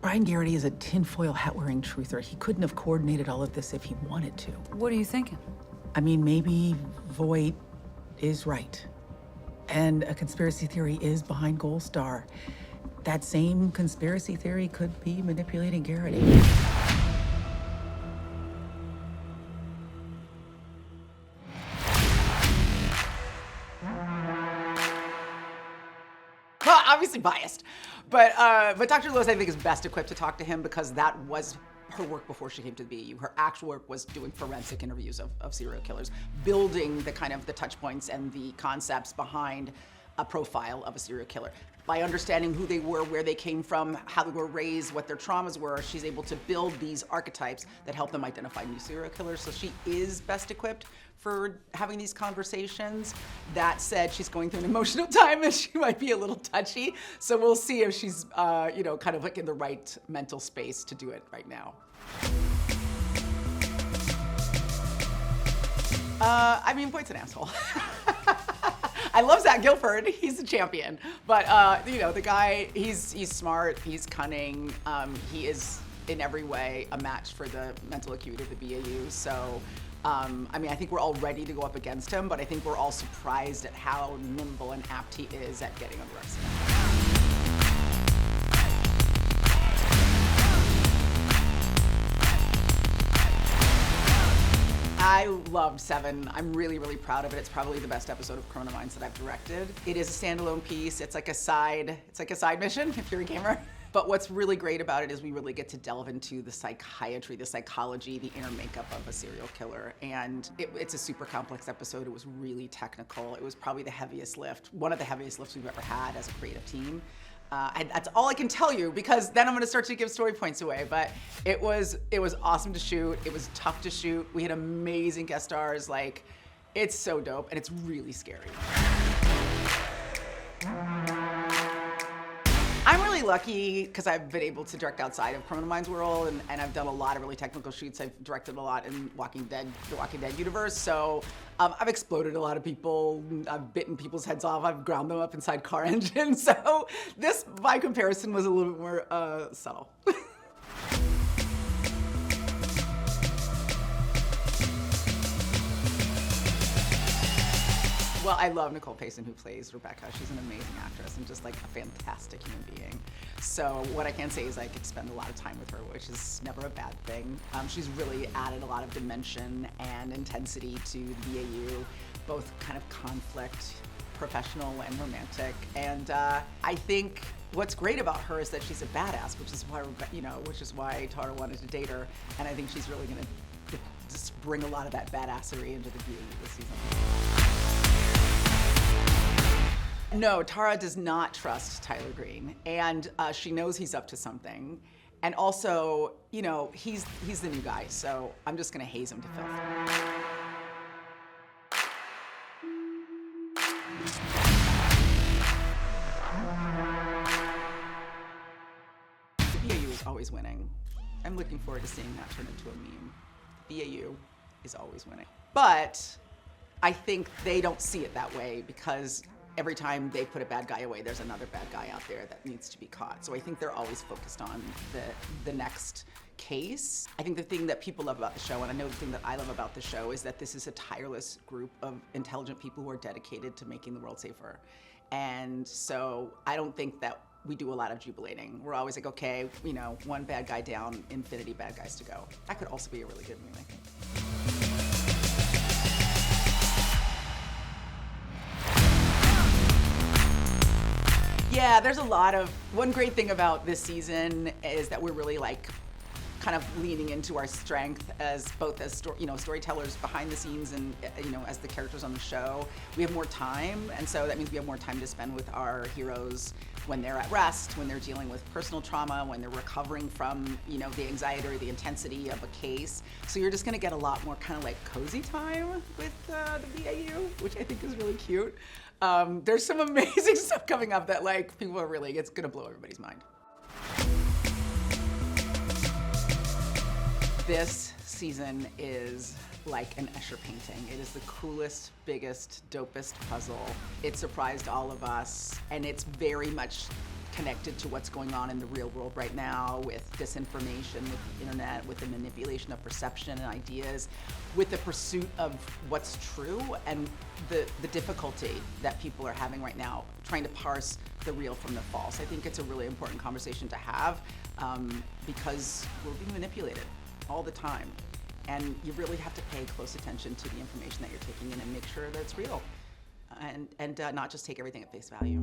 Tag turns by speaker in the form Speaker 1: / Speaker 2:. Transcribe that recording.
Speaker 1: Brian Garrity is a tinfoil hat-wearing truther. He couldn't have coordinated all of this if he wanted to.
Speaker 2: What are you thinking?
Speaker 1: I mean, maybe Voight is right. And a conspiracy theory is behind Gold Star. That same conspiracy theory could be manipulating Garrity.
Speaker 3: Well, obviously biased, but Dr. Lewis, I think, is best equipped to talk to him because that was her work before she came to the BAU. Her actual work was doing forensic interviews of serial killers, building the kind of the touch points and the concepts behind a profile of a serial killer. By understanding who they were, where they came from, how they were raised, what their traumas were, she's able to build these archetypes that help them identify new serial killers. So she is best equipped for having these conversations. That said, she's going through an emotional time and she might be a little touchy. So we'll see if she's, you know, kind of like in the right mental space to do it right now. I mean, Boyd's an asshole. I love Zach Gilford, he's a champion. But you know, the guy, he's smart, he's cunning, he is in every way a match for the mental acuity of the BAU. So, I mean, I think we're all ready to go up against him, but I think we're all surprised at how nimble and apt he is at getting under our skin. I loved 7. I'm really, really proud of it. It's probably the best episode of Criminal Minds that I've directed. It is a standalone piece. It's like a side mission if you're a gamer. But what's really great about it is we really get to delve into the psychiatry, the psychology, the inner makeup of a serial killer. And it's a super complex episode. It was really technical. It was probably the heaviest lift, one of the heaviest lifts we've ever had as a creative team. That's all I can tell you because then I'm gonna start to give story points away. But it was awesome to shoot. It was tough to shoot. We had amazing guest stars. Like, it's so dope and it's really scary. I'm really lucky because I've been able to direct outside of Criminal Minds world and I've done a lot of really technical shoots. I've directed a lot in Walking Dead, the Walking Dead universe. So I've exploded a lot of people. I've bitten people's heads off. I've ground them up inside car engines. So this, by comparison, was a little bit more subtle. Well, I love Nicole Payson, who plays Rebecca. She's an amazing actress and just like a fantastic human being. So what I can say is I could spend a lot of time with her, which is never a bad thing. She's really added a lot of dimension and intensity to the BAU, both kind of conflict, professional and romantic. And I think what's great about her is that she's a badass, which is why Tara wanted to date her. And I think she's really gonna just bring a lot of that badassery into the BAU this season. No, Tara does not trust Tyler Green, and she knows he's up to something. And also, you know, he's the new guy, so I'm just gonna haze him to filth. The BAU is always winning. I'm looking forward to seeing that turn into a meme. The BAU is always winning. But I think they don't see it that way because every time they put a bad guy away, there's another bad guy out there that needs to be caught. So I think they're always focused on the next case. I think the thing that people love about the show, and I know the thing that I love about the show, is that this is a tireless group of intelligent people who are dedicated to making the world safer. And so I don't think that we do a lot of jubilating. We're always like, okay, you know, one bad guy down, infinity bad guys to go. That could also be a really good movie, I think. Yeah, there's a lot of, one great thing about this season is that we're really like kind of leaning into our strength as both as storytellers behind the scenes and as the characters on the show. We have more time, and so that means we have more time to spend with our heroes when they're at rest, when they're dealing with personal trauma, when they're recovering from the anxiety or the intensity of a case. So you're just gonna get a lot more kind of like cozy time with the BAU, which I think is really cute. There's some amazing stuff coming up that like people are really, it's gonna blow everybody's mind. This season is like an Escher painting. It is the coolest, biggest, dopest puzzle. It surprised all of us, and it's very much connected to what's going on in the real world right now with disinformation, with the internet, with the manipulation of perception and ideas, with the pursuit of what's true, and the difficulty that people are having right now trying to parse the real from the false. I think it's a really important conversation to have because we're being manipulated all the time. And you really have to pay close attention to the information that you're taking in and make sure that it's real and not just take everything at face value.